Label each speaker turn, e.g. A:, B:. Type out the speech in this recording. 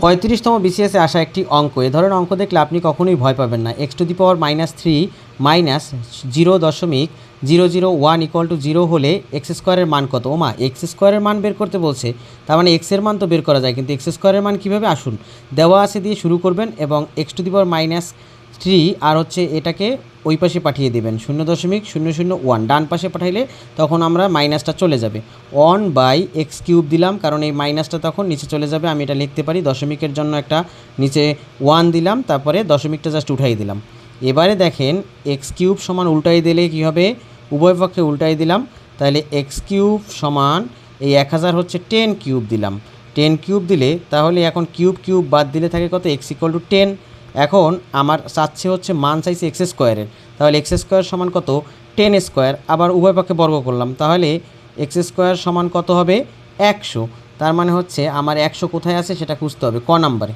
A: 35তম বিসিএসে আসা একটি অঙ্ক। এ ধরনের অঙ্ক দেখলে আপনি কখনোই ভয় পাবেন না। x⁻³ মাইনাস 0.001 ইকুয়াল টু 0 হলে এক্স স্কোয়ারের মান কত? ওমা, এক্স স্কোয়ারের মান বের করতে বলছে, তার মানে এক্সের মান তো বের করা যায়, কিন্তু এক্স স্কোয়ারের মান কীভাবে? আসুন, দেওয়া আছে দিয়ে শুরু করবেন এবং x⁻³ আর হচ্ছে এটাকে ওই পাশে পাঠিয়ে দেবেন 0.001, ডান পাশে পাঠাইলে তখন আমরা মাইনাসটা চলে যাবে। 1/x³ দিলাম, কারণ এই মাইনাসটা তখন নিচে চলে যাবে। আমি এটা লিখতে পারি, দশমিকের জন্য একটা নিচে 1 দিলাম, তারপরে দশমিকটা জাস্ট উঠাই দিলাম। এবারে দেখেন x³ সমান উল্টাই দিলে কী হবে? উভয় পক্ষে উল্টাই দিলাম, তাহলে x³ সমান এই 1000 হচ্ছে 10³ দিলাম। 10³ দিলে তাহলে এখন কিউব বাদ দিলে থাকে কত? x=10। এখন আমার চাচ্ছে হচ্ছে মান চাইছে এক্স স্কোয়ারের, তাহলে এক্স স্কোয়ার সমান কত? 10 স্কোয়ার। আবার উভয় পক্ষে বর্গ করলাম, তাহলে এক্স স্কোয়ার সমান কত হবে? 100। তার মানে হচ্ছে আমার 100 কোথায় আছে সেটা খুঁজতে হবে, ক নাম্বারে।